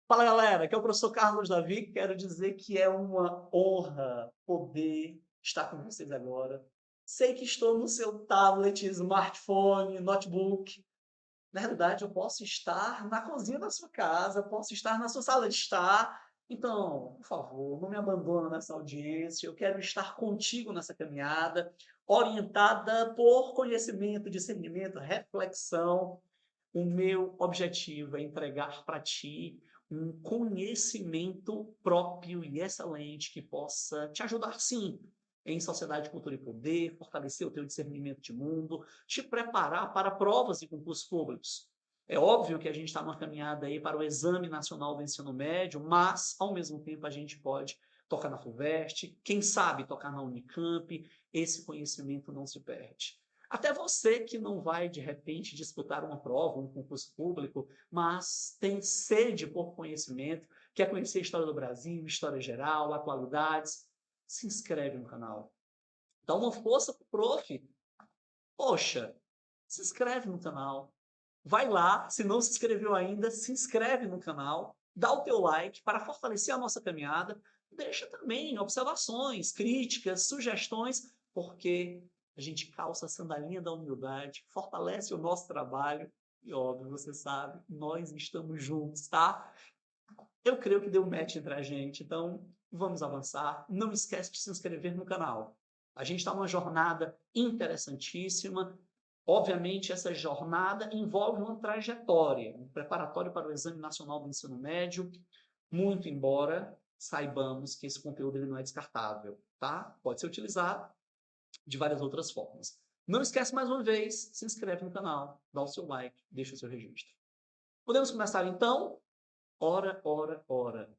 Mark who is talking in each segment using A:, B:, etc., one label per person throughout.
A: Fala galera, aqui é o professor Carlos Davi. Quero dizer que é uma honra poder estar com vocês agora. Sei que estou no seu tablet, smartphone, notebook. Na realidade, eu posso estar na cozinha da sua casa, posso estar na sua sala de estar. Então, por favor, não me abandone nessa audiência. Eu quero estar contigo nessa caminhada, orientada por conhecimento, discernimento, reflexão. O meu objetivo é entregar para ti um conhecimento próprio e excelente que possa te ajudar, sim, em sociedade, cultura e poder, fortalecer o teu discernimento de mundo, te preparar para provas e concursos públicos. É óbvio que a gente está numa caminhada aí para o Exame Nacional do Ensino Médio, mas, ao mesmo tempo, a gente pode tocar na FUVEST, quem sabe tocar na Unicamp, esse conhecimento não se perde. Até você que não vai, de repente, disputar uma prova, um concurso público, mas tem sede por conhecimento, quer conhecer a história do Brasil, história geral, atualidades, se inscreve no canal. Dá uma força pro prof. Poxa, se inscreve no canal. Vai lá, se não se inscreveu ainda, se inscreve no canal, dá o teu like para fortalecer a nossa caminhada. Deixa também observações, críticas, sugestões, porque a gente calça a sandalinha da humildade, fortalece o nosso trabalho e, óbvio, você sabe, nós estamos juntos, tá? Eu creio que deu match entre a gente, então vamos avançar. Não esquece de se inscrever no canal. A gente está numa jornada interessantíssima. Obviamente, essa jornada envolve uma trajetória, um preparatório para o Exame Nacional do Ensino Médio, muito embora saibamos que esse conteúdo ele não é descartável, tá? Pode ser utilizado de várias outras formas. Não esquece mais uma vez, se inscreve no canal, dá o seu like, deixa o seu registro. Podemos começar então? Ora, ora, ora.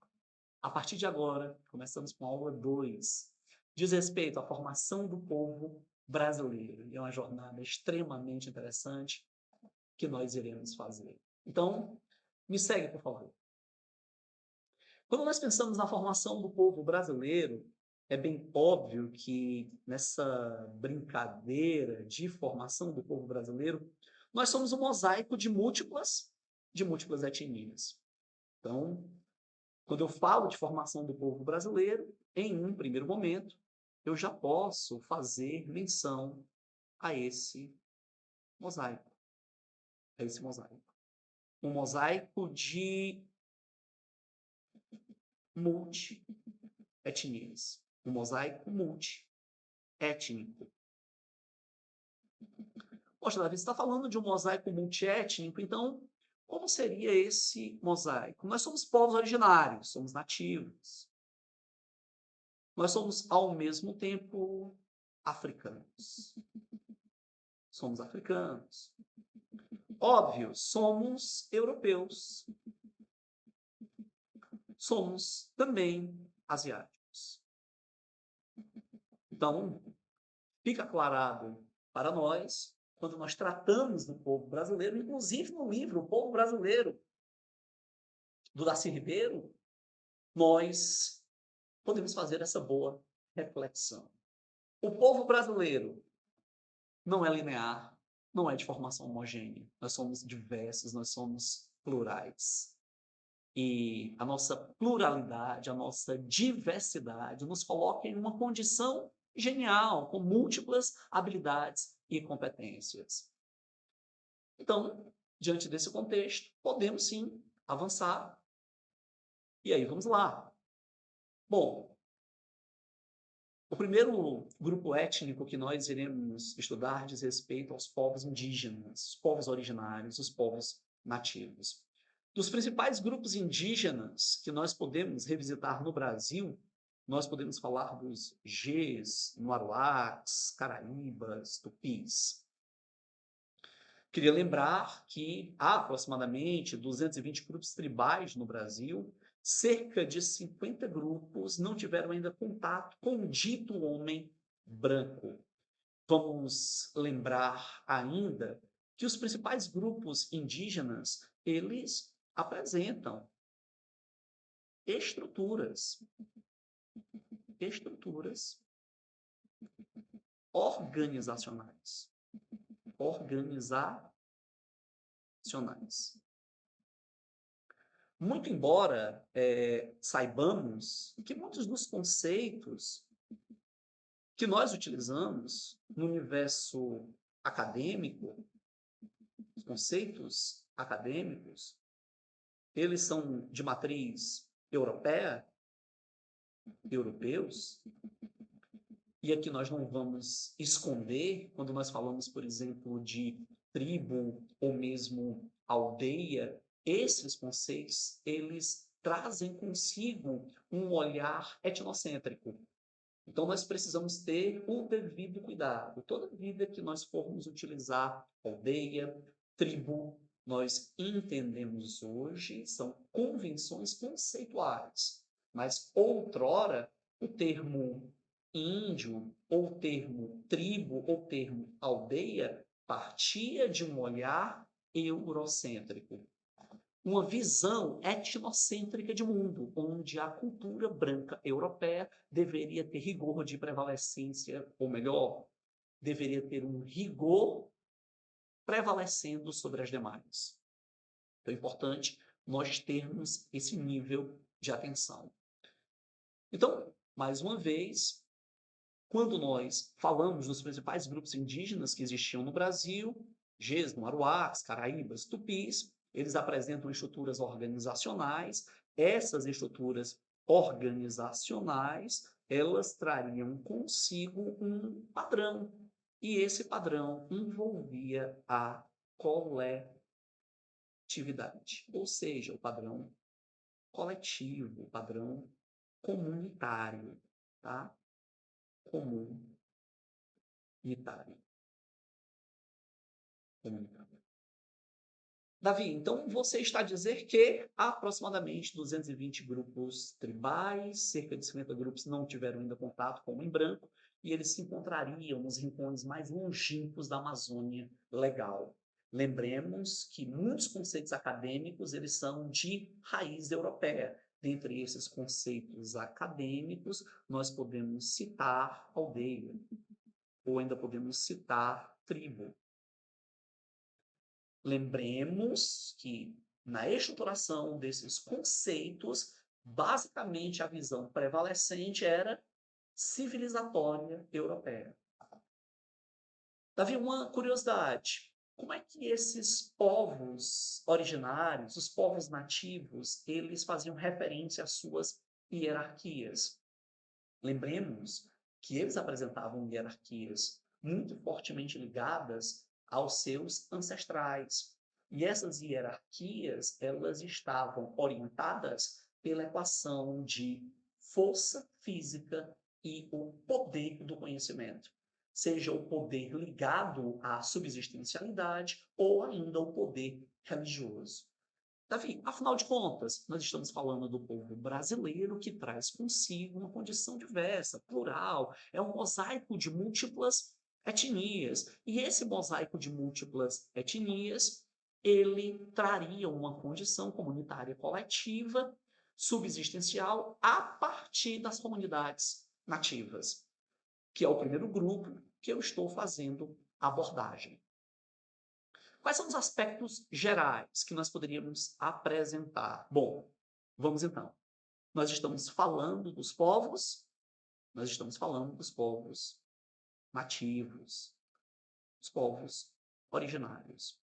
A: A partir de agora, começamos com a aula 2. Diz respeito à formação do povo brasileiro. E é uma jornada extremamente interessante que nós iremos fazer. Então, me segue, por favor. Quando nós pensamos na formação do povo brasileiro, é bem óbvio que nessa brincadeira de formação do povo brasileiro, nós somos um mosaico de múltiplas etnias. Então, quando eu falo de formação do povo brasileiro, em um primeiro momento, eu já posso fazer menção a esse mosaico. A esse mosaico. Um mosaico de multi-etnias. Um mosaico multi-étnico. Poxa, Davi, você está falando de um mosaico multiétnico, então como seria esse mosaico? Nós somos povos originários, somos nativos. Nós somos, ao mesmo tempo, africanos. Somos africanos. Óbvio, somos europeus. Somos também asiáticos. Então, fica aclarado para nós, quando nós tratamos do povo brasileiro, inclusive no livro O Povo Brasileiro, do Darcy Ribeiro, nós podemos fazer essa boa reflexão. O povo brasileiro não é linear, não é de formação homogênea. Nós somos diversos, nós somos plurais. E a nossa pluralidade, a nossa diversidade nos coloca em uma condição genial, com múltiplas habilidades e competências. Então, diante desse contexto, podemos sim avançar. E aí, vamos lá. Bom, o primeiro grupo étnico que nós iremos estudar diz respeito aos povos indígenas, os povos originários, os povos nativos. Dos principais grupos indígenas que nós podemos revisitar no Brasil, nós podemos falar dos Gês, Noaruacs, Caraíbas, Tupis. Queria lembrar que há aproximadamente 220 grupos tribais no Brasil, cerca de 50 grupos não tiveram ainda contato com o dito homem branco. Vamos lembrar ainda que os principais grupos indígenas, eles apresentam estruturas organizacionais. Muito embora saibamos que muitos dos conceitos que nós utilizamos no universo acadêmico, os conceitos acadêmicos, eles são de matriz europeia, europeus, e aqui nós não vamos esconder, quando nós falamos, por exemplo, de tribo ou mesmo aldeia, esses conceitos, eles trazem consigo um olhar etnocêntrico. Então, nós precisamos ter o devido cuidado. Toda vida que nós formos utilizar aldeia, tribo, nós entendemos hoje, são convenções conceituais. Mas, outrora, o termo índio, ou termo tribo, ou termo aldeia, partia de um olhar eurocêntrico. Uma visão etnocêntrica de mundo, onde a cultura branca europeia deveria ter rigor de prevalecência, ou melhor, deveria ter um rigor prevalecendo sobre as demais. Então é importante nós termos esse nível de atenção. Então, mais uma vez, quando nós falamos dos principais grupos indígenas que existiam no Brasil, Gesno, Aruacas, Caraíbas, Tupis, eles apresentam estruturas organizacionais. Essas estruturas organizacionais, elas trariam consigo um padrão. E esse padrão envolvia a coletividade, ou seja, o padrão coletivo, o padrão comunitário, tá? Comunitário. Davi, então você está a dizer que há aproximadamente 220 grupos tribais, cerca de 50 grupos não tiveram ainda contato com o Homem Branco, e eles se encontrariam nos rincões mais longínquos da Amazônia Legal. Lembremos que muitos conceitos acadêmicos eles são de raiz europeia. Dentre esses conceitos acadêmicos, nós podemos citar aldeia, ou ainda podemos citar tribo. Lembremos que na estruturação desses conceitos, basicamente a visão prevalecente era civilizatória europeia. Havia uma curiosidade. Como é que esses povos originários, os povos nativos, eles faziam referência às suas hierarquias? Lembremos que eles apresentavam hierarquias muito fortemente ligadas aos seus ancestrais. E essas hierarquias, elas estavam orientadas pela equação de força física e o poder do conhecimento. Seja o poder ligado à subsistencialidade ou ainda o poder religioso. Davi, afinal de contas, nós estamos falando do povo brasileiro que traz consigo uma condição diversa, plural, é um mosaico de múltiplas etnias. E esse mosaico de múltiplas etnias, ele traria uma condição comunitária coletiva, subsistencial, a partir das comunidades nativas, que é o primeiro grupo que eu estou fazendo a abordagem. Quais são os aspectos gerais que nós poderíamos apresentar? Bom, vamos então. Nós estamos falando dos povos nativos, os povos originários.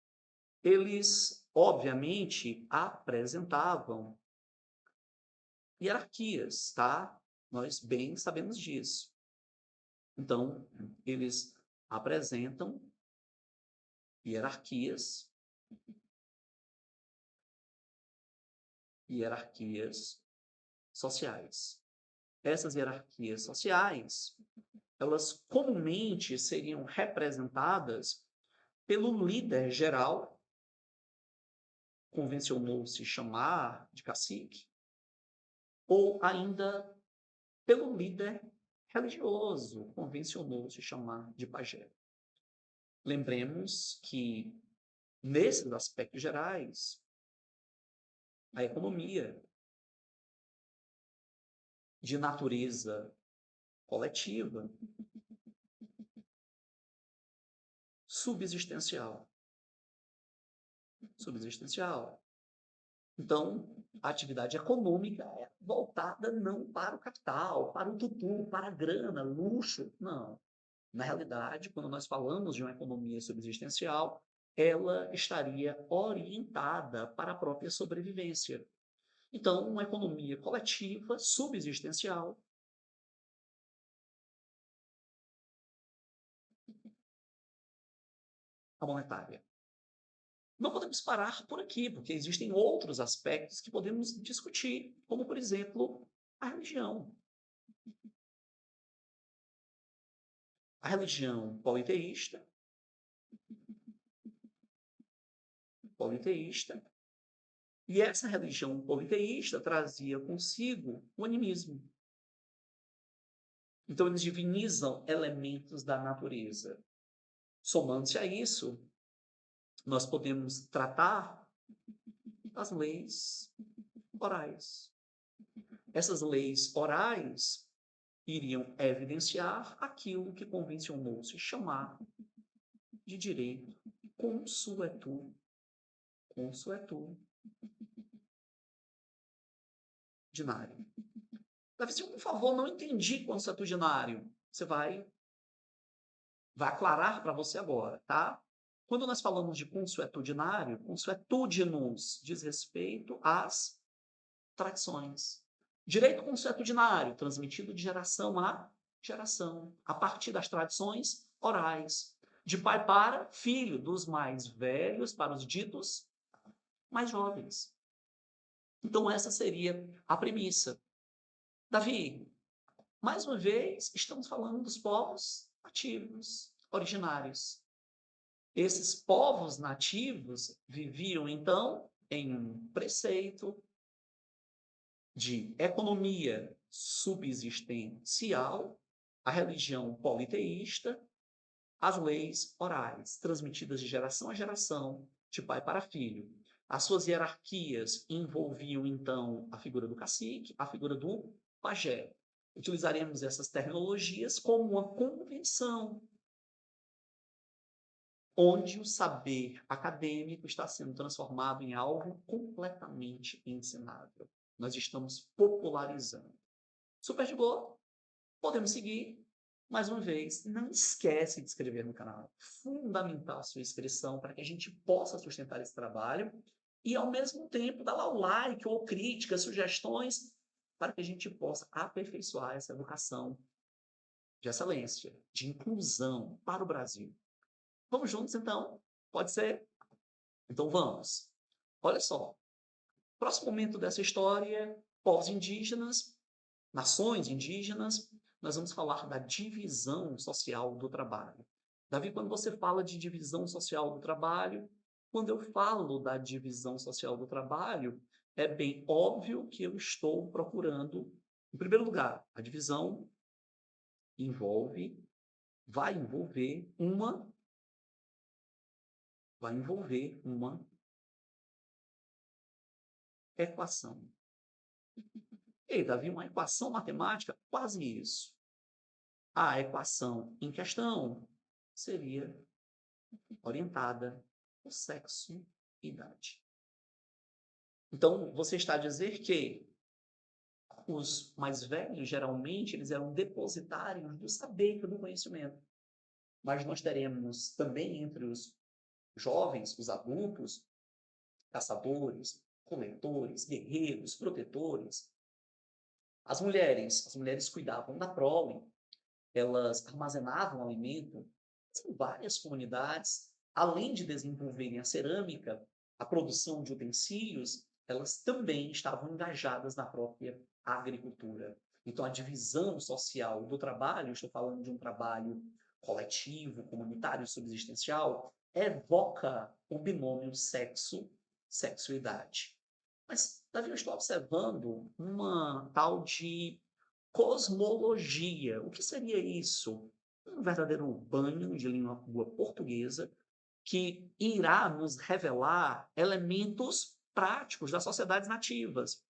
A: Eles, obviamente, apresentavam hierarquias, tá? Nós bem sabemos disso. Então, eles apresentam hierarquias sociais. Essas hierarquias sociais, elas comumente seriam representadas pelo líder geral, convencionou-se chamar de cacique, ou ainda pelo líder religioso, convencionou-se chamar de pajé. Lembremos que, nesses aspectos gerais, a economia de natureza coletiva, subsistencial. Então, a atividade econômica é voltada não para o capital, para o tutu, para a grana, luxo. Não. Na realidade, quando nós falamos de uma economia subsistencial, ela estaria orientada para a própria sobrevivência. Então, uma economia coletiva, subsistencial, a monetária. Não podemos parar por aqui, porque existem outros aspectos que podemos discutir, como, por exemplo, a religião. A religião politeísta, e essa religião politeísta trazia consigo o animismo. Então, eles divinizam elementos da natureza. Somando-se a isso, nós podemos tratar as leis orais. Essas leis orais iriam evidenciar aquilo que convencionou-se chamar de direito consuetudinário. Davi, por favor, não entendi consuetudinário. Você vai aclarar para você agora, tá? Quando nós falamos de consuetudinário, consuetudinus diz respeito às tradições. Direito consuetudinário, transmitido de geração a geração, a partir das tradições orais, de pai para filho, dos mais velhos para os ditos mais jovens. Então, essa seria a premissa. Davi, mais uma vez, estamos falando dos povos nativos, originários. Esses povos nativos viviam, então, em um preceito de economia subsistencial, a religião politeísta, as leis orais, transmitidas de geração a geração, de pai para filho. As suas hierarquias envolviam, então, a figura do cacique, a figura do pajé. Utilizaremos essas terminologias como uma convenção, onde o saber acadêmico está sendo transformado em algo completamente ensinável. Nós estamos popularizando. Super de boa. Podemos seguir. Mais uma vez, não esquece de inscrever no canal. Fundamental a sua inscrição para que a gente possa sustentar esse trabalho e, ao mesmo tempo, dar lá o like ou críticas, sugestões, para que a gente possa aperfeiçoar essa educação de excelência, de inclusão para o Brasil. Vamos juntos, então? Pode ser? Então vamos. Olha só. Próximo momento dessa história, povos indígenas, nações indígenas, nós vamos falar da divisão social do trabalho. Davi, quando você fala de divisão social do trabalho, quando eu falo da divisão social do trabalho, é bem óbvio que eu estou procurando, em primeiro lugar, a divisão vai envolver uma equação. Ei, Davi, uma equação matemática? Quase isso. A equação em questão seria orientada ao sexo e idade. Então, você está a dizer que os mais velhos, geralmente, eles eram depositários do saber e do conhecimento. Mas nós teremos também entre os jovens, os adultos, caçadores, coletores, guerreiros, protetores. As mulheres cuidavam da prole, elas armazenavam alimento. Em várias comunidades, além de desenvolverem a cerâmica, a produção de utensílios, elas também estavam engajadas na própria agricultura. Então, a divisão social do trabalho, estou falando de um trabalho coletivo, comunitário, subsistencial, evoca o binômio sexo-idade. Mas, Davi, eu estou observando uma tal de cosmologia. O que seria isso? Um verdadeiro banho de língua portuguesa que irá nos revelar elementos práticos das sociedades nativas.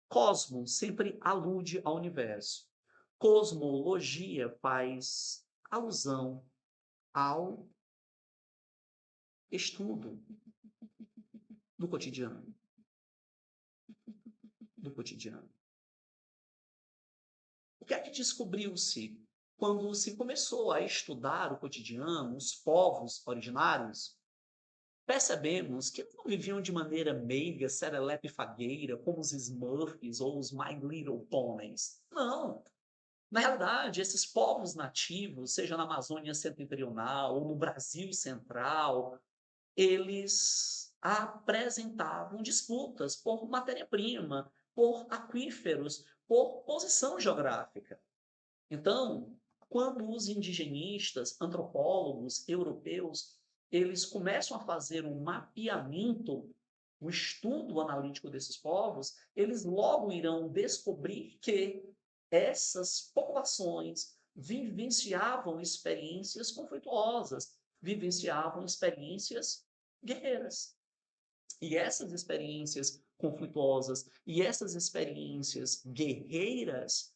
A: Cosmos sempre alude ao universo. Cosmologia faz alusão ao estudo do cotidiano. do cotidiano. O que é que descobriu-se quando se começou a estudar o cotidiano, os povos originários? Percebemos que eles não viviam de maneira meiga, serelepe e fagueira, como os Smurfs ou os My Little Ponies. Não. Na realidade, esses povos nativos, seja na Amazônia Setentrional ou no Brasil Central, eles apresentavam disputas por matéria-prima, por aquíferos, por posição geográfica. Então, quando os indigenistas, antropólogos europeus, eles começam a fazer um mapeamento, um estudo analítico desses povos, eles logo irão descobrir que essas populações vivenciavam experiências conflituosas, vivenciavam experiências guerreiras. E essas experiências conflituosas e essas experiências guerreiras,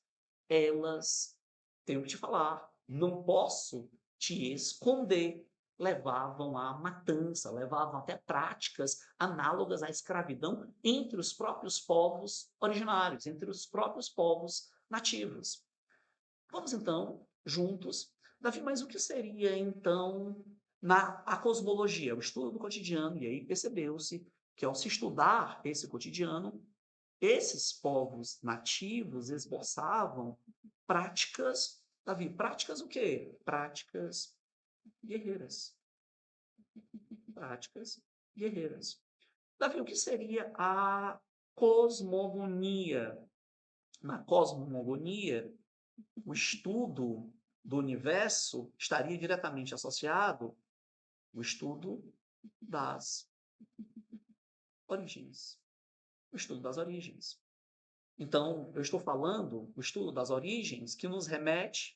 A: elas, tenho que te falar, não posso te esconder, levavam à matança, levavam até práticas análogas à escravidão entre os próprios povos originários, entre os próprios povos nativos. Vamos então, juntos, Davi, mas o que seria então a cosmologia, o estudo do cotidiano? E aí percebeu-se que ao se estudar esse cotidiano, esses povos nativos esboçavam práticas, Davi, práticas o quê? Práticas guerreiras. Práticas guerreiras. Davi, o que seria a cosmogonia? Na cosmogonia, o estudo do universo estaria diretamente associado ao estudo das origens. O estudo das origens. Então, eu estou falando o estudo das origens que nos remete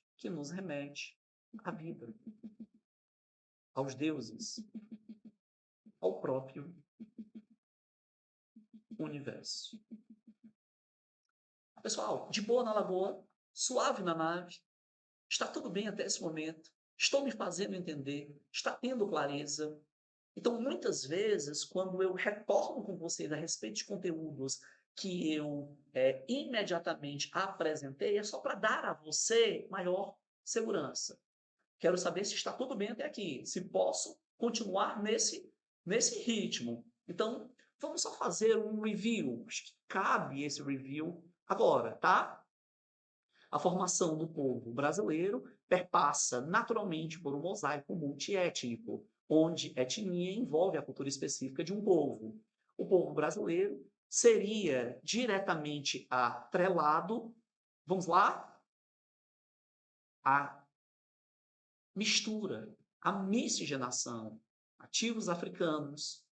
A: à vida, aos deuses, ao próprio universo. Pessoal, de boa na lagoa, suave na nave, está tudo bem até esse momento, estou me fazendo entender, está tendo clareza. Então, muitas vezes, quando eu retorno com vocês a respeito de conteúdos que eu imediatamente apresentei, é só para dar a você maior segurança. Quero saber se está tudo bem até aqui, se posso continuar nesse ritmo. Então, vamos só fazer um review. Acho que cabe esse review agora, tá? A formação do povo brasileiro perpassa naturalmente por um mosaico multiétnico, onde etnia envolve a cultura específica de um povo. O povo brasileiro seria diretamente atrelado, vamos lá, à mistura, à miscigenação, nativos africanos,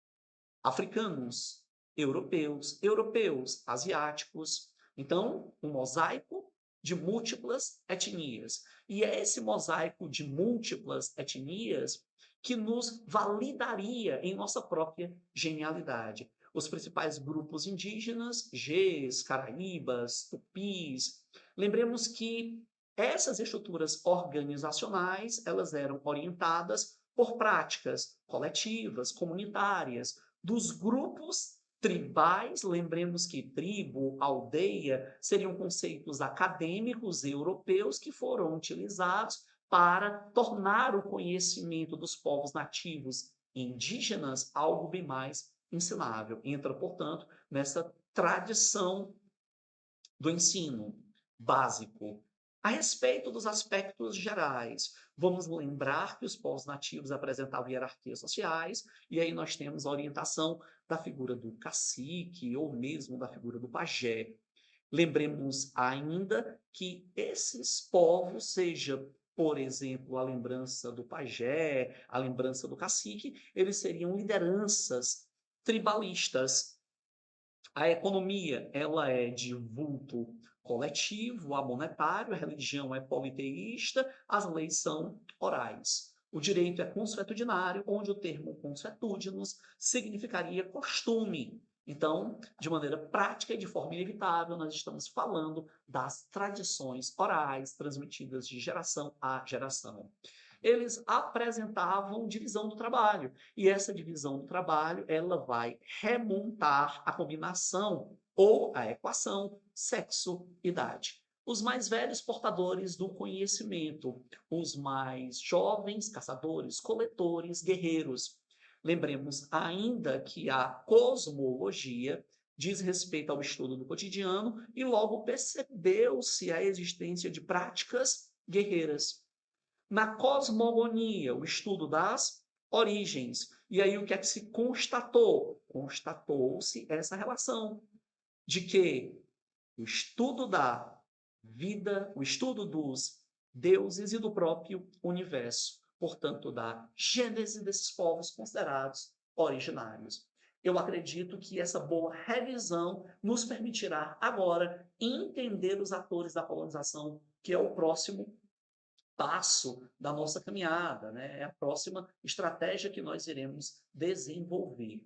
A: africanos europeus, europeus asiáticos. Então, um mosaico de múltiplas etnias. E é esse mosaico de múltiplas etnias que nos validaria em nossa própria genialidade. Os principais grupos indígenas, Gês, Caraíbas, Tupis. Lembremos que essas estruturas organizacionais, elas eram orientadas por práticas coletivas, comunitárias, dos grupos tribais. Lembremos que tribo, aldeia, seriam conceitos acadêmicos europeus que foram utilizados para tornar o conhecimento dos povos nativos indígenas algo bem mais ensinável. Entra, portanto, nessa tradição do ensino básico. A respeito dos aspectos gerais, vamos lembrar que os povos nativos apresentavam hierarquias sociais, e aí nós temos a orientação da figura do cacique ou mesmo da figura do pajé. Lembremos ainda que esses povos, seja, por exemplo, a lembrança do pajé, a lembrança do cacique, eles seriam lideranças tribalistas. A economia, ela é de vulto coletivo, monetário, a religião é politeísta, as leis são orais. O direito é consuetudinário, onde o termo consuetudinos significaria costume. Então, de maneira prática e de forma inevitável, nós estamos falando das tradições orais transmitidas de geração a geração. Eles apresentavam divisão do trabalho. E essa divisão do trabalho, ela vai remontar a combinação ou a equação sexo-idade. Os mais velhos portadores do conhecimento, os mais jovens caçadores, coletores, guerreiros. Lembremos ainda que a cosmologia diz respeito ao estudo do cotidiano e logo percebeu-se a existência de práticas guerreiras. Na cosmogonia, o estudo das origens. E aí o que é que se constatou? Constatou-se essa relação de que o estudo da vida, o estudo dos deuses e do próprio universo, portanto, da gênese desses povos considerados originários. Eu acredito que essa boa revisão nos permitirá agora entender os atores da colonização, que é o próximo passo da nossa caminhada, né? É a próxima estratégia que nós iremos desenvolver.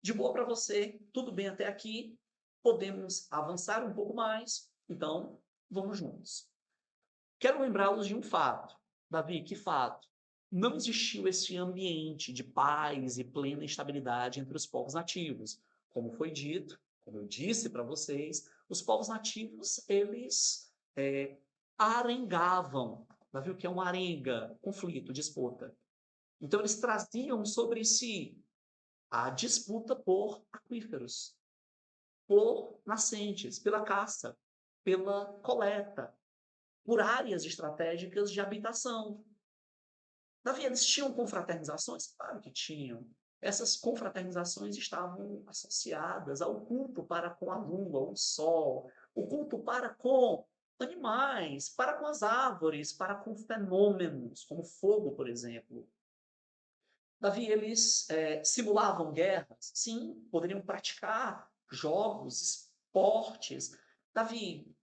A: De boa para você, tudo bem até aqui? Podemos avançar um pouco mais? Então, vamos juntos. Quero lembrá-los de um fato. Davi, que fato? Não existiu esse ambiente de paz e plena estabilidade entre os povos nativos. Como foi dito, como eu disse para vocês, os povos nativos, eles arengavam. Davi, o que é uma arenga? Conflito, disputa. Então, eles traziam sobre si a disputa por aquíferos, por nascentes, pela caça, pela coleta, por áreas estratégicas de habitação. Davi, eles tinham confraternizações? Claro que tinham. Essas confraternizações estavam associadas ao culto para com a lua, o sol, o culto para com animais, para com as árvores, para com fenômenos, como fogo, por exemplo. Davi, eles simulavam guerras? Sim, poderiam praticar jogos, esportes. Davi,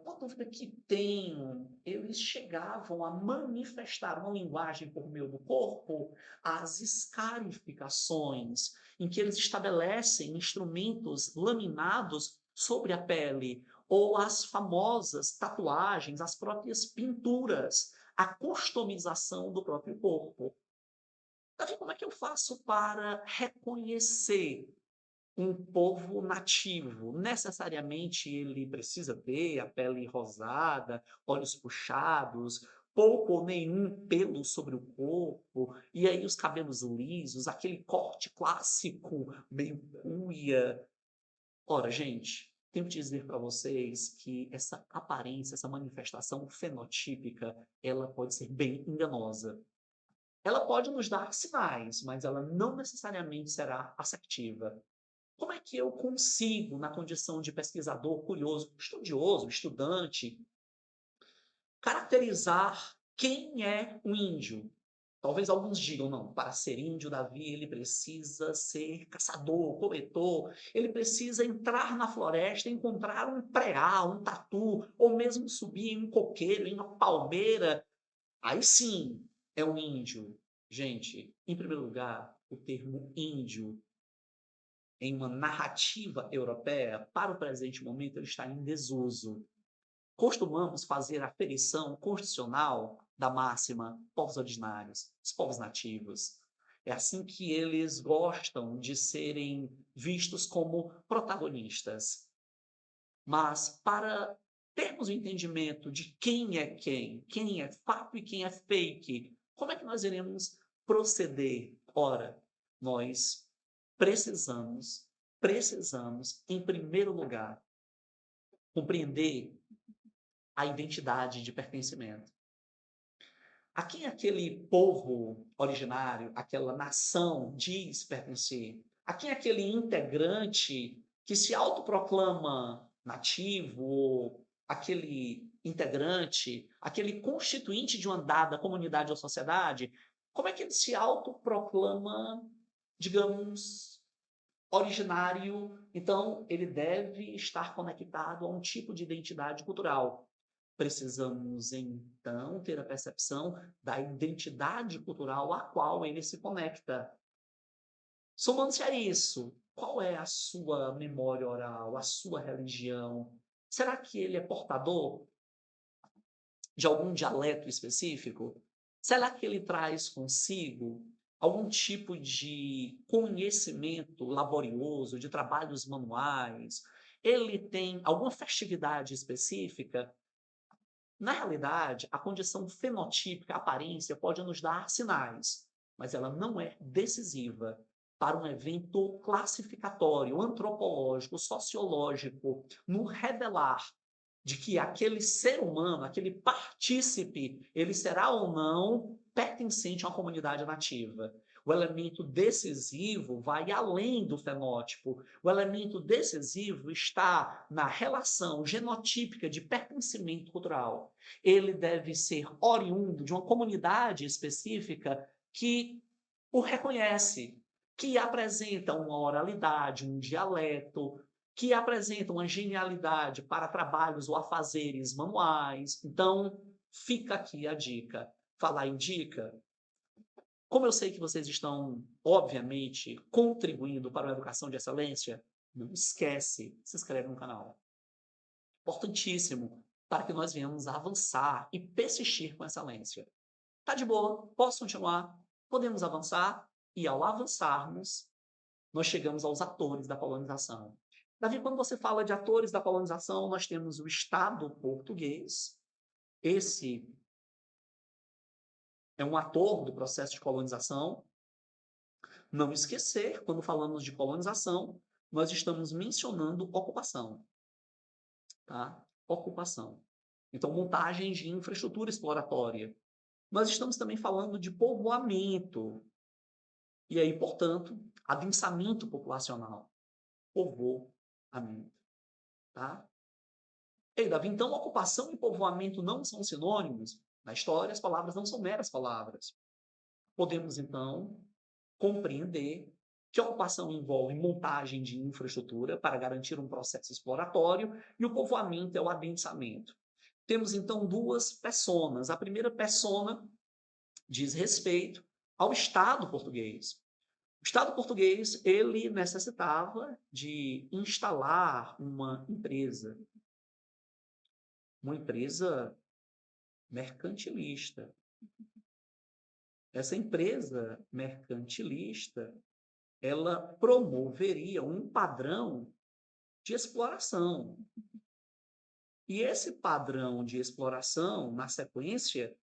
A: uma dúvida que tenho, eles chegavam a manifestar uma linguagem por meio do corpo, as escarificações, em que eles estabelecem instrumentos laminados sobre a pele, ou as famosas tatuagens, as próprias pinturas, a customização do próprio corpo. Davi, como é que eu faço para reconhecer um povo nativo? Necessariamente ele precisa ter a pele rosada, olhos puxados, pouco ou nenhum pelo sobre o corpo, e aí os cabelos lisos, aquele corte clássico, meio cuia. Ora, gente, tenho que dizer para vocês que essa aparência, essa manifestação fenotípica, ela pode ser bem enganosa. Ela pode nos dar sinais, mas ela não necessariamente será assertiva. Como é que eu consigo, na condição de pesquisador curioso, estudioso, estudante, caracterizar quem é um índio? Talvez alguns digam, não, para ser índio, Davi, ele precisa ser caçador, coletor, ele precisa entrar na floresta, encontrar um preá, um tatu, ou mesmo subir em um coqueiro, em uma palmeira. Aí sim, é um índio. Gente, em primeiro lugar, o termo índio, em uma narrativa europeia, para o presente momento, ele está em desuso. Costumamos fazer a aferição constitucional da máxima povos originários, os povos nativos. É assim que eles gostam de serem vistos como protagonistas. Mas para termos o entendimento de quem é fato e quem é fake, como é que nós iremos proceder? Ora, nós precisamos, em primeiro lugar, compreender a identidade de pertencimento. A quem aquele povo originário, aquela nação diz pertencer? A quem aquele integrante que se autoproclama nativo, ou aquele integrante, aquele constituinte de uma dada comunidade ou sociedade, como é que ele se autoproclama, digamos, originário? Então, ele deve estar conectado a um tipo de identidade cultural. Precisamos, então, ter a percepção da identidade cultural a qual ele se conecta. Somando-se a isso, qual é a sua memória oral, a sua religião? Será que ele é portador de algum dialeto específico? Será que ele traz consigo algum tipo de conhecimento laborioso, de trabalhos manuais? Ele tem alguma festividade específica? Na realidade, a condição fenotípica, a aparência, pode nos dar sinais, mas ela não é decisiva para um evento classificatório, antropológico, sociológico, no revelar de que aquele ser humano, aquele partícipe, ele será ou não pertencente a uma comunidade nativa. O elemento decisivo vai além do fenótipo. O elemento decisivo está na relação genotípica de pertencimento cultural. Ele deve ser oriundo de uma comunidade específica que o reconhece, que apresenta uma oralidade, um dialeto, que apresenta uma genialidade para trabalhos ou afazeres manuais. Então, fica aqui a dica. Falar em dica, como eu sei que vocês estão, obviamente, contribuindo para uma educação de excelência, não esquece, se inscreve no canal. Importantíssimo para que nós venhamos a avançar e persistir com excelência. Tá de boa? Posso continuar? Podemos avançar? E ao avançarmos, nós chegamos aos atores da colonização. Davi, quando você fala de atores da colonização, nós temos o Estado português. Esse é um ator do processo de colonização. Não esquecer, quando falamos de colonização, nós estamos mencionando ocupação. Tá? Ocupação. Então, montagem de infraestrutura exploratória. Nós estamos também falando de povoamento. E aí, portanto, adensamento populacional. Povoamento. Tá? Ei, Davi, então ocupação e povoamento não são sinônimos? Na história, as palavras não são meras palavras. Podemos, então, compreender que a ocupação envolve montagem de infraestrutura para garantir um processo exploratório e o povoamento é o adensamento. Temos, então, duas personas. A primeira persona diz respeito ao Estado português. O Estado português, ele necessitava de instalar uma empresa mercantilista. Essa empresa mercantilista, ela promoveria um padrão de exploração. E esse padrão de exploração, na sequência,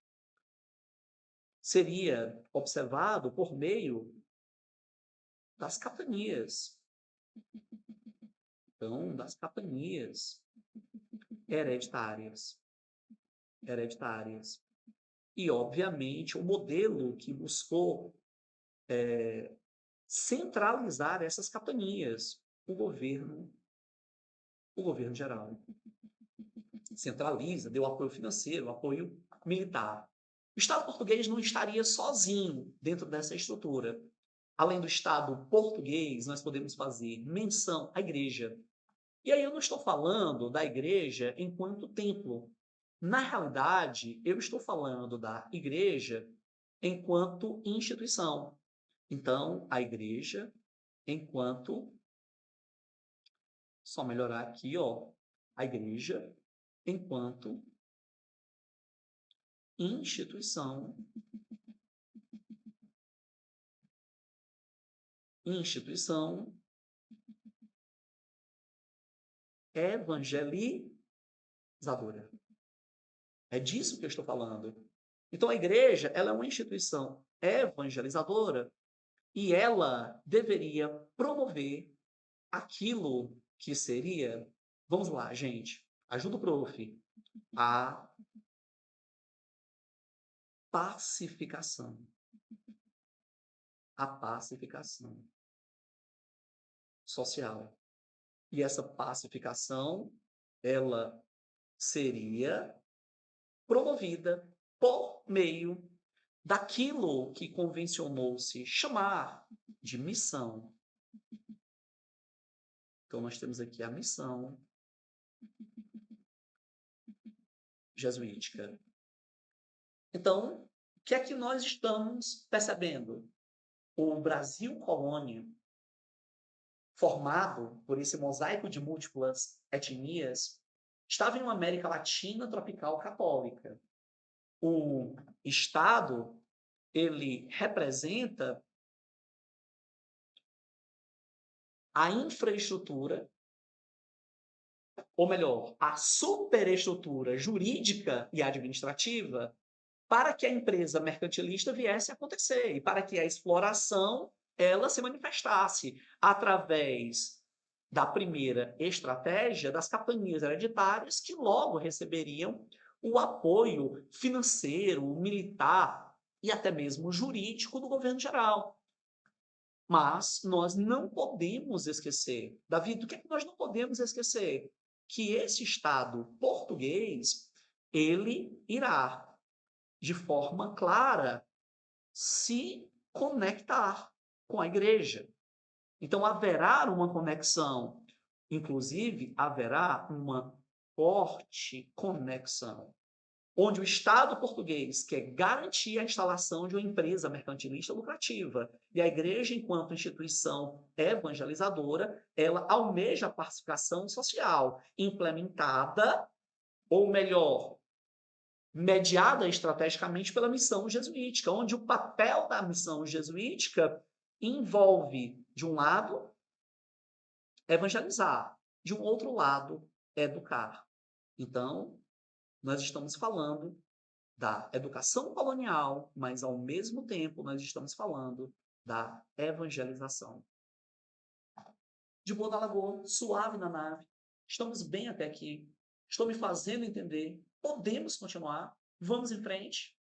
A: seria observado por meio das capitanias. Então, das capitanias hereditárias. E, obviamente, o modelo que buscou centralizar essas capitanias, o governo geral. Centraliza, deu apoio financeiro, apoio militar. O Estado português não estaria sozinho dentro dessa estrutura. Além do Estado português, nós podemos fazer menção à igreja. E aí eu não estou falando da igreja enquanto templo. Na realidade, eu estou falando da igreja enquanto instituição. Então, a igreja enquanto... Só melhorar aqui, ó. A igreja enquanto instituição evangelizadora. É disso que eu estou falando. Então, a igreja, ela é uma instituição evangelizadora e ela deveria promover aquilo que seria... Vamos lá, gente. Ajuda o prof. A pacificação. A pacificação social. E essa pacificação, ela seria promovida por meio daquilo que convencionou-se chamar de missão. Então, nós temos aqui a missão jesuítica. Então, o que é que nós estamos percebendo? O Brasil colônia, formado por esse mosaico de múltiplas etnias, estava em uma América Latina tropical católica. O Estado, ele representa a infraestrutura ou melhor, a superestrutura jurídica e administrativa para que a empresa mercantilista viesse a acontecer e para que a exploração ela se manifestasse através da primeira estratégia das capitanias hereditárias que logo receberiam o apoio financeiro, militar e até mesmo jurídico do governo geral. Mas nós não podemos esquecer, Davi, do que é que nós não podemos esquecer? Que esse Estado português, ele irá, de forma clara, se conectar com a igreja. Então haverá uma conexão, inclusive haverá uma forte conexão, onde o Estado português quer garantir a instalação de uma empresa mercantilista lucrativa. E a igreja, enquanto instituição evangelizadora, ela almeja a pacificação social implementada, ou melhor, mediada estrategicamente pela missão jesuítica, onde o papel da missão jesuítica envolve, de um lado, evangelizar, de um outro lado, educar. Então, nós estamos falando da educação colonial, mas ao mesmo tempo nós estamos falando da evangelização. De boa na lagoa, suave na nave, estamos bem até aqui, estou me fazendo entender, podemos continuar, vamos em frente.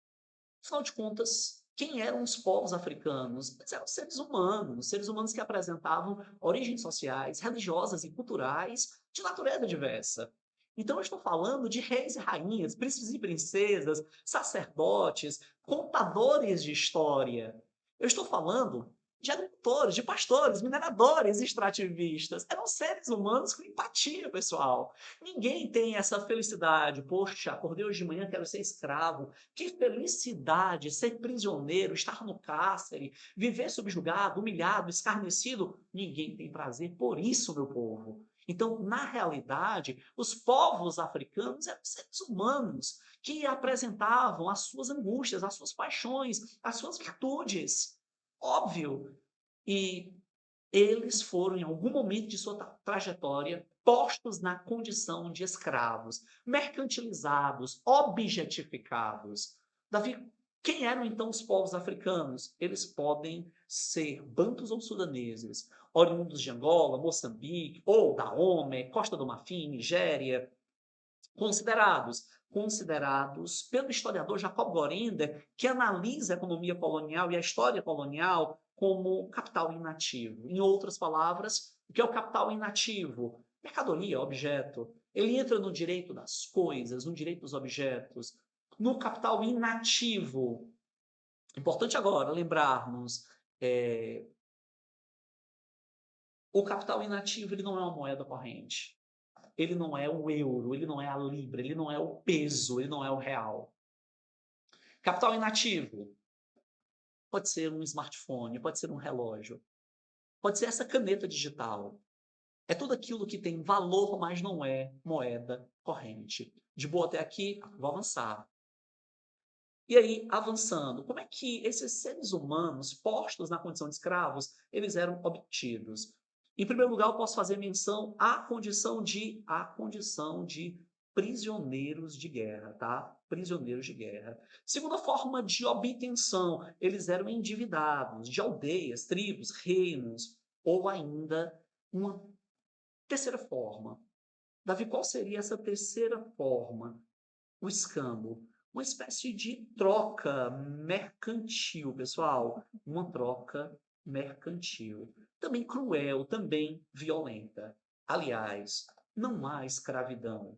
A: Afinal de contas, quem eram os povos africanos? Eles eram seres humanos que apresentavam origens sociais, religiosas e culturais de natureza diversa. Então, eu estou falando de reis e rainhas, príncipes e princesas, sacerdotes, contadores de história. Eu estou falando de agricultores, de pastores, mineradores, extrativistas. Eram seres humanos com empatia, pessoal. Ninguém tem essa felicidade. Poxa, acordei hoje de manhã, quero ser escravo. Que felicidade ser prisioneiro, estar no cárcere, viver subjugado, humilhado, escarnecido. Ninguém tem prazer por isso, meu povo. Então, na realidade, os povos africanos eram seres humanos que apresentavam as suas angústias, as suas paixões, as suas virtudes. Óbvio. E eles foram, em algum momento de sua trajetória, postos na condição de escravos, mercantilizados, objetificados. Davi, quem eram então os povos africanos? Eles podem ser bantus ou sudaneses, oriundos de Angola, Moçambique, ou Dahomey, Costa do Marfim, Nigéria, considerados pelo historiador Jacob Gorender, que analisa a economia colonial e a história colonial como capital inativo. Em outras palavras, o que é o capital inativo? Mercadoria, objeto. Ele entra no direito das coisas, no direito dos objetos. No capital inativo, importante agora lembrarmos, o capital inativo ele não é uma moeda corrente. Ele não é o euro, ele não é a libra, ele não é o peso, ele não é o real. Capital inativo pode ser um smartphone, pode ser um relógio, pode ser essa caneta digital. É tudo aquilo que tem valor, mas não é moeda corrente. De boa até aqui, vou avançar. E aí, avançando, como é que esses seres humanos postos na condição de escravos, eles eram obtidos? Em primeiro lugar, eu posso fazer menção à condição de prisioneiros de guerra, tá? Prisioneiros de guerra. Segunda forma de obtenção, eles eram endividados de aldeias, tribos, reinos, ou ainda uma terceira forma. Davi, qual seria essa terceira forma? O escambo. Uma espécie de troca mercantil, pessoal. Uma troca mercantil. Também cruel, também violenta. Aliás, não há escravidão.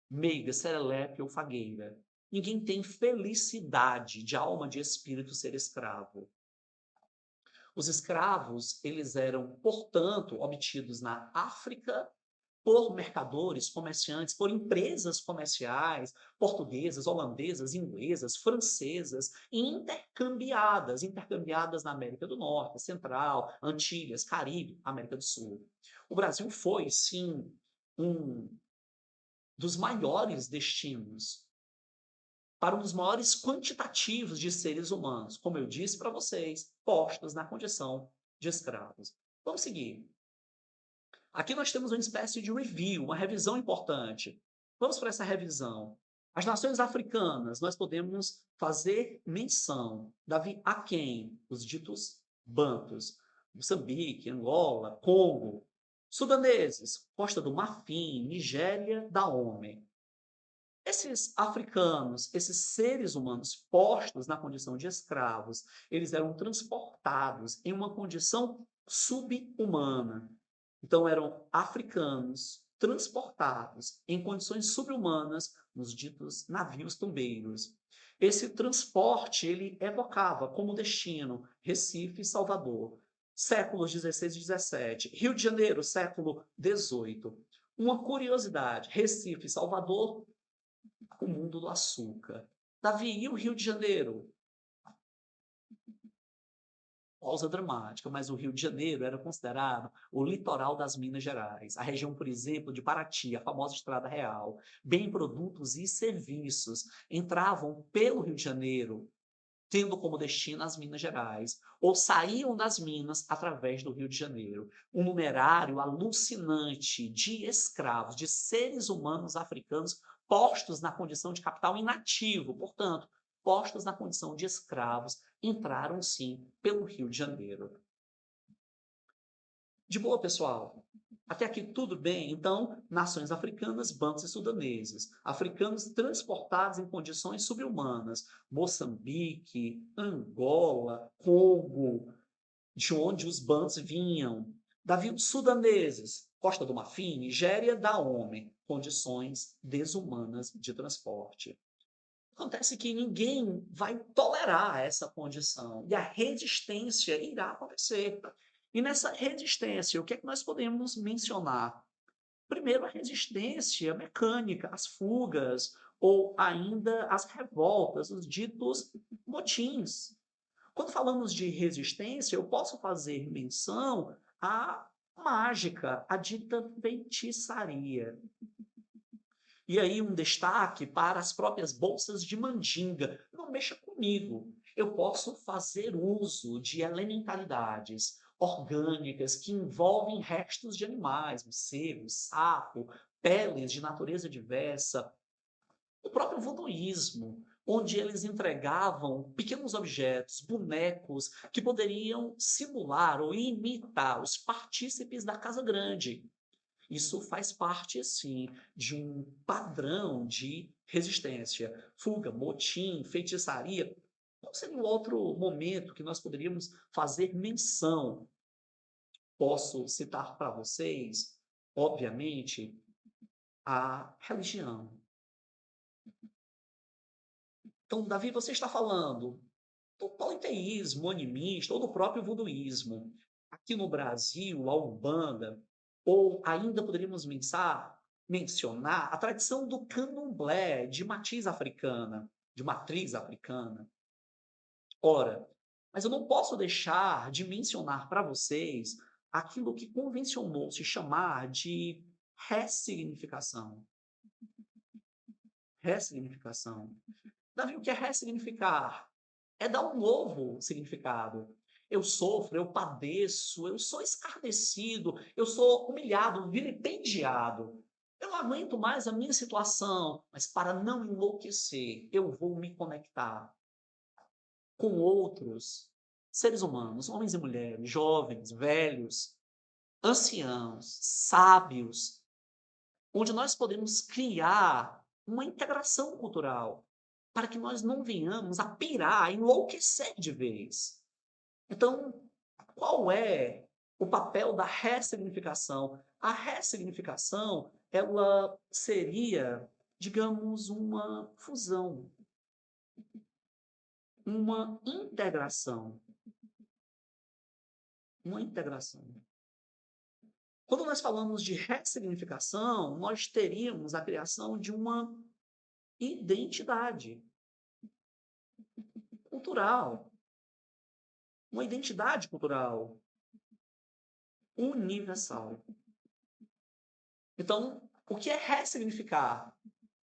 A: Meiga, serelepe ou fagueira. Ninguém tem felicidade de alma, de espírito ser escravo. Os escravos, eles eram, portanto, obtidos na África por mercadores, comerciantes, por empresas comerciais, portuguesas, holandesas, inglesas, francesas, intercambiadas na América do Norte, Central, Antilhas, Caribe, América do Sul. O Brasil foi, sim, um dos maiores destinos para um dos maiores quantitativos de seres humanos, como eu disse para vocês, postos na condição de escravos. Vamos seguir. Aqui nós temos uma espécie de review, uma revisão importante. Vamos para essa revisão. As nações africanas, nós podemos fazer menção, Davi, a quem? Os ditos bantus. Moçambique, Angola, Congo. Sudaneses, Costa do Marfim, Nigéria, Dahomey. Esses africanos, esses seres humanos postos na condição de escravos, eles eram transportados em uma condição subhumana. Então, eram africanos transportados em condições subhumanas nos ditos navios tumbeiros. Esse transporte, ele evocava como destino Recife e Salvador. Séculos 16 e 17. Rio de Janeiro, século 18. Uma curiosidade, Recife e Salvador, o mundo do açúcar. Davi, e o Rio de Janeiro? Pausa dramática, mas o Rio de Janeiro era considerado o litoral das Minas Gerais. A região, por exemplo, de Paraty, a famosa Estrada Real. Bem, produtos e serviços entravam pelo Rio de Janeiro, tendo como destino as Minas Gerais, ou saíam das minas através do Rio de Janeiro. Um numerário alucinante de escravos, de seres humanos africanos postos na condição de capital inativo, portanto, postos na condição de escravos, entraram sim pelo Rio de Janeiro. De boa, pessoal? Até aqui tudo bem? Então, nações africanas, bantus e sudaneses. Africanos transportados em condições subhumanas. Moçambique, Angola, Congo, de onde os bantus vinham. Davi, sudaneses, Costa do Marfim, Nigéria, Dahomey, condições desumanas de transporte. Acontece que ninguém vai tolerar essa condição e a resistência irá acontecer. E nessa resistência, o que é que nós podemos mencionar? Primeiro, a resistência mecânica, as fugas, ou ainda as revoltas, os ditos motins. Quando falamos de resistência, eu posso fazer menção à mágica, à dita feitiçaria. E aí um destaque para as próprias bolsas de mandinga. Não mexa comigo. Eu posso fazer uso de elementalidades orgânicas que envolvem restos de animais, morcego, sapo, peles de natureza diversa. O próprio voduísmo, onde eles entregavam pequenos objetos, bonecos, que poderiam simular ou imitar os partícipes da casa grande. Isso faz parte, sim, de um padrão de resistência. Fuga, motim, feitiçaria. Qual seria um outro momento que nós poderíamos fazer menção? Posso citar para vocês, obviamente, a religião. Então, Davi, você está falando do politeísmo animista ou do próprio voduísmo. Aqui no Brasil, a Umbanda, ou ainda poderíamos mencionar a tradição do candomblé de matriz africana. Ora, mas eu não posso deixar de mencionar para vocês aquilo que convencionou se chamar de ressignificação. Ressignificação. Davi, o que é ressignificar? É dar um novo significado. Eu sofro, eu padeço, eu sou escarnecido, eu sou humilhado, vilipendiado. Eu não aguento mais a minha situação, mas para não enlouquecer, eu vou me conectar com outros seres humanos, homens e mulheres, jovens, velhos, anciãos, sábios, onde nós podemos criar uma integração cultural para que nós não venhamos a pirar, a enlouquecer de vez. Então, qual é o papel da ressignificação? A ressignificação, ela seria, digamos, uma fusão, uma integração. Uma integração. Quando nós falamos de ressignificação, nós teríamos a criação de uma identidade cultural. Uma identidade cultural universal. Então, o que é ressignificar?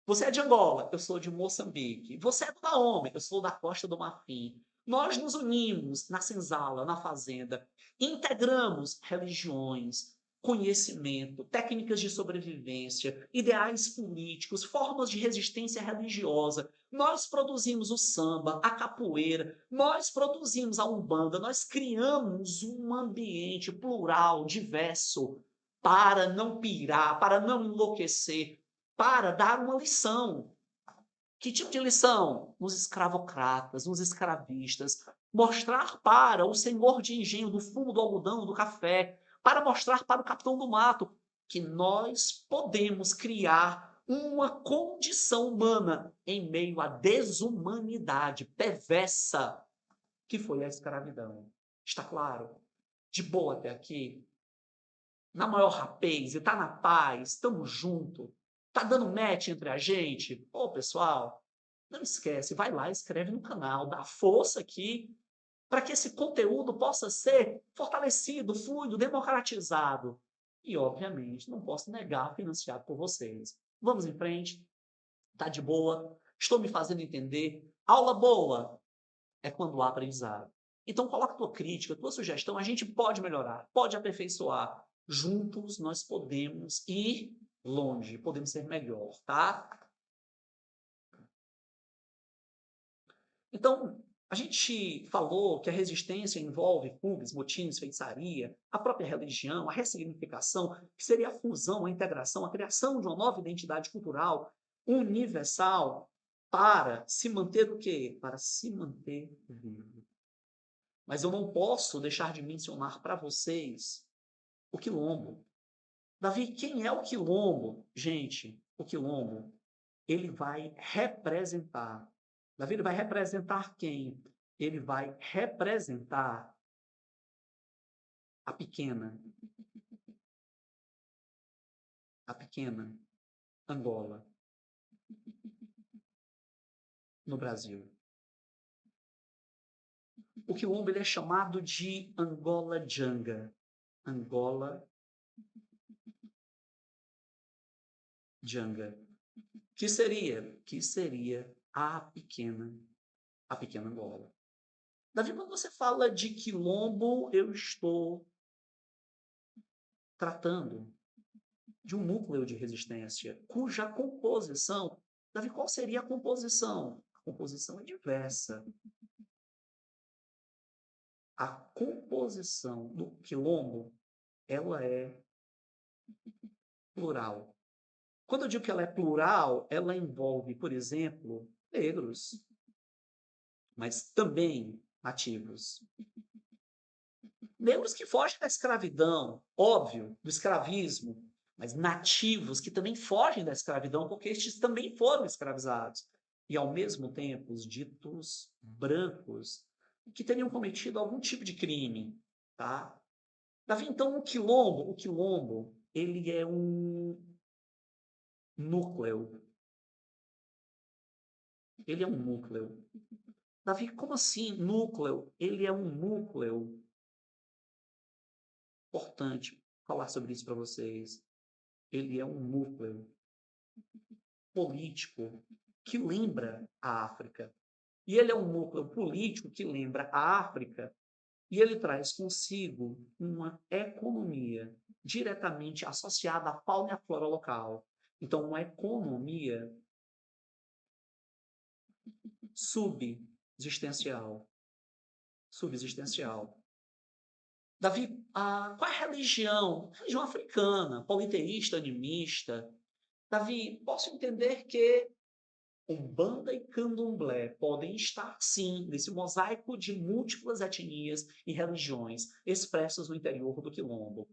A: Você é de Angola, eu sou de Moçambique. Você é do Dahomey, eu sou da Costa do Marfim. Nós nos unimos na senzala, na fazenda, integramos religiões, conhecimento, técnicas de sobrevivência, ideais políticos, formas de resistência religiosa. Nós produzimos o samba, a capoeira, nós produzimos a Umbanda, nós criamos um ambiente plural, diverso, para não pirar, para não enlouquecer, para dar uma lição. Que tipo de lição? Nos escravocratas, nos escravistas. Mostrar para o senhor de engenho do fumo do algodão, do café, para mostrar para o capitão do mato que nós podemos criar uma condição humana em meio à desumanidade perversa que foi a escravidão. Está claro? De boa até aqui? Na maior rapaz, e tá na paz, estamos juntos. Tá dando match entre a gente? Ô, pessoal, não esquece, vai lá, escreve no canal, dá força aqui para que esse conteúdo possa ser fortalecido, fluido, democratizado. E, obviamente, não posso negar financiado por vocês. Vamos em frente. Tá de boa? Estou me fazendo entender? Aula boa é quando há aprendizado. Então, coloca tua crítica, tua sugestão, a gente pode melhorar, pode aperfeiçoar. Juntos nós podemos ir longe, podemos ser melhor, tá? Então, a gente falou que a resistência envolve fugas, motins, feitiçaria, a própria religião, a ressignificação, que seria a fusão, a integração, a criação de uma nova identidade cultural universal para se manter o quê? Para se manter vivo. Mas eu não posso deixar de mencionar para vocês o quilombo. Davi, quem é o quilombo? Gente, o quilombo, ele vai representar. Davi, ele vai representar quem? Ele vai representar a pequena Angola no Brasil. O quilombo ele é chamado de Angola Janga. Angola Janga. Que seria a pequena Angola. Davi, quando você fala de quilombo, eu estou tratando de um núcleo de resistência, cuja composição... Davi, qual seria a composição? A composição é diversa. A composição do quilombo, ela é plural. Quando eu digo que ela é plural, ela envolve, por exemplo, negros, mas também nativos. Negros que fogem da escravidão, óbvio, do escravismo, mas nativos que também fogem da escravidão, porque estes também foram escravizados. E, ao mesmo tempo, os ditos brancos, que teriam cometido algum tipo de crime. Tá? Davi, então, o quilombo, ele é um núcleo. Ele é um núcleo. Davi, como assim núcleo? Ele é um núcleo. Importante falar sobre isso para vocês. Ele é um núcleo político que lembra a África. E ele é um núcleo político que lembra a África e ele traz consigo uma economia diretamente associada à fauna e à flora local. Então, uma economia subsistencial. Davi, qual é a religião? Religião africana, politeísta, animista. Davi, posso entender que Umbanda e Candomblé podem estar, sim, nesse mosaico de múltiplas etnias e religiões expressas no interior do quilombo.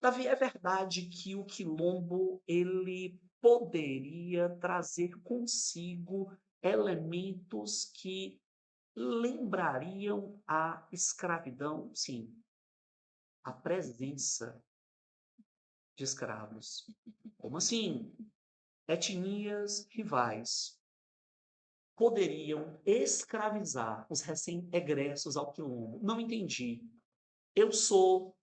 A: Davi, é verdade que o quilombo ele poderia trazer consigo elementos que lembrariam a escravidão? Sim, a presença de escravos. Como assim? Etnias rivais poderiam escravizar os recém-egressos ao quilombo. Não entendi. Eu sou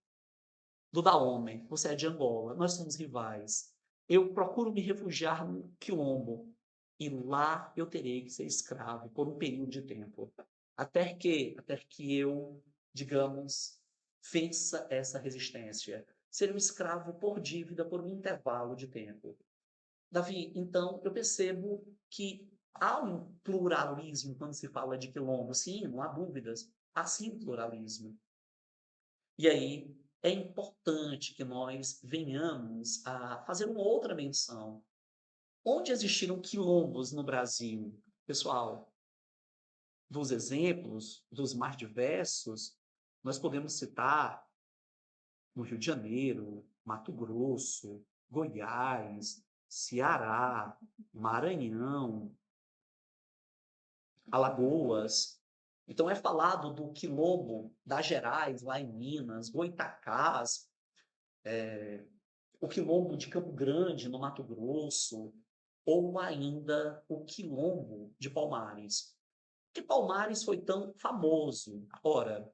A: do Daomé, você é de Angola, nós somos rivais. Eu procuro me refugiar no quilombo e lá eu terei que ser escravo por um período de tempo. Até que eu, digamos, vença essa resistência. ser um escravo por dívida por um intervalo de tempo. Davi, então eu percebo que há um pluralismo quando se fala de quilombo. Sim, não há dúvidas. Há sim pluralismo. E aí é importante que nós venhamos a fazer uma outra menção. Onde existiram quilombos no Brasil? Pessoal, dos exemplos, dos mais diversos, nós podemos citar no Rio de Janeiro, Mato Grosso, Goiás, Ceará, Maranhão, Alagoas. Então é falado do quilombo das Gerais, lá em Minas, Goitacás, o quilombo de Campo Grande, no Mato Grosso, ou ainda o quilombo de Palmares. Por que Palmares foi tão famoso? Ora,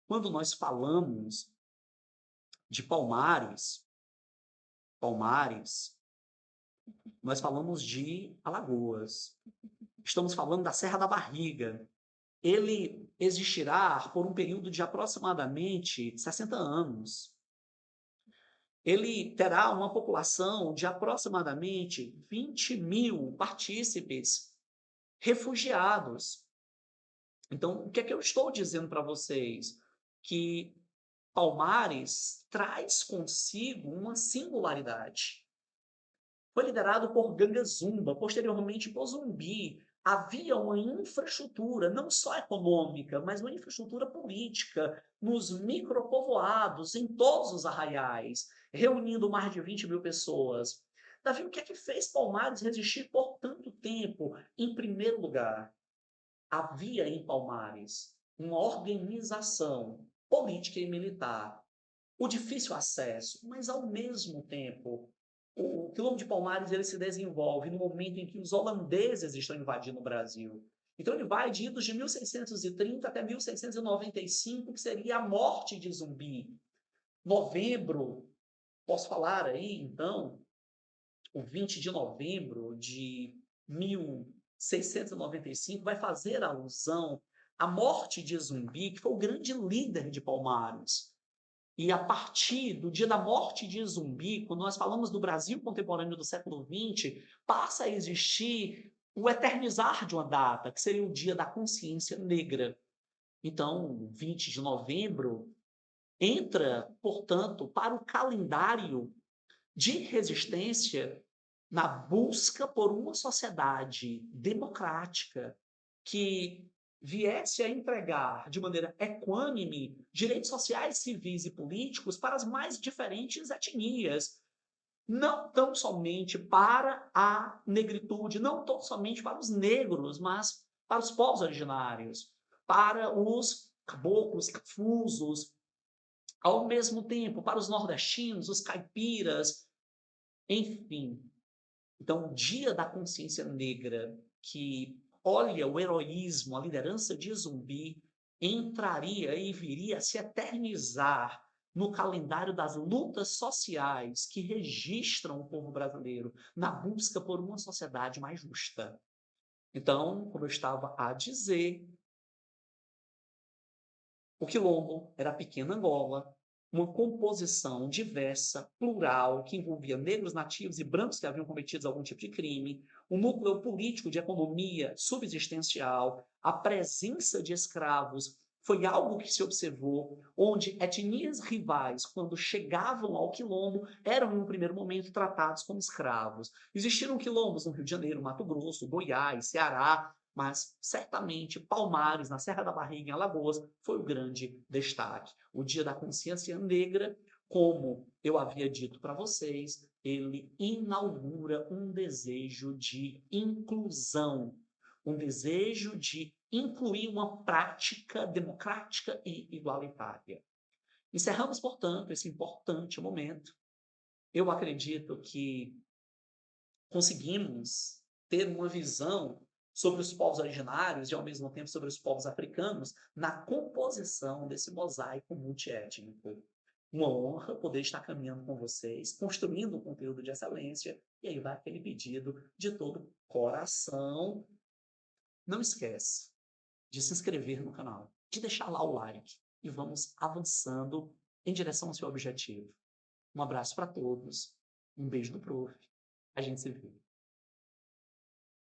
A: quando nós falamos de Palmares, nós falamos de Alagoas. Estamos falando da Serra da Barriga. Ele existirá por um período de aproximadamente 60 anos. Ele terá uma população de aproximadamente 20 mil partícipes refugiados. Então, o que é que eu estou dizendo para vocês? Que Palmares traz consigo uma singularidade. Foi liderado por Gangazumba, posteriormente por Zumbi. Havia uma infraestrutura, não só econômica, mas uma infraestrutura política, nos micropovoados, em todos os arraiais, reunindo mais de 20 mil pessoas. Davi, o que é que fez Palmares resistir por tanto tempo? Em primeiro lugar, havia em Palmares uma organização política e militar, o difícil acesso, mas ao mesmo tempo o quilombo de Palmares ele se desenvolve no momento em que os holandeses estão invadindo o Brasil. Então ele vai de idos de 1630 até 1695, que seria a morte de Zumbi. Novembro, posso falar aí então, o 20 de novembro de 1695 vai fazer alusão à morte de Zumbi, que foi o grande líder de Palmares. E a partir do dia da morte de Zumbi, quando nós falamos do Brasil contemporâneo do século XX, passa a existir o eternizar de uma data, que seria o Dia da Consciência Negra. Então, 20 de novembro entra, portanto, para o calendário de resistência na busca por uma sociedade democrática que viesse a entregar de maneira equânime direitos sociais, civis e políticos para as mais diferentes etnias, não tão somente para a negritude, não tão somente para os negros, mas para os povos originários, para os caboclos, cafusos, ao mesmo tempo para os nordestinos, os caipiras, enfim. Então, o Dia da Consciência Negra, que olha o heroísmo, a liderança de Zumbi, entraria e viria a se eternizar no calendário das lutas sociais que registram o povo brasileiro na busca por uma sociedade mais justa. Então, como eu estava a dizer, o quilombo era a pequena Angola, uma composição diversa, plural, que envolvia negros nativos e brancos que haviam cometido algum tipo de crime, um núcleo político de economia subsistencial, a presença de escravos foi algo que se observou, onde etnias rivais, quando chegavam ao quilombo, eram, em um primeiro momento, tratados como escravos. Existiram quilombos no Rio de Janeiro, Mato Grosso, Goiás, Ceará, mas certamente Palmares, na Serra da Barriga, em Alagoas, foi o grande destaque. O Dia da Consciência Negra, como eu havia dito para vocês, ele inaugura um desejo de inclusão, um desejo de incluir uma prática democrática e igualitária. Encerramos, portanto, esse importante momento. Eu acredito que conseguimos ter uma visão sobre os povos originários e, ao mesmo tempo, sobre os povos africanos na composição desse mosaico multiétnico. Uma honra poder estar caminhando com vocês, construindo um conteúdo de excelência, e aí vai aquele pedido de todo coração. Não esquece de se inscrever no canal, de deixar lá o like, e vamos avançando em direção ao seu objetivo. Um abraço para todos. Um beijo do prof. A gente se vê.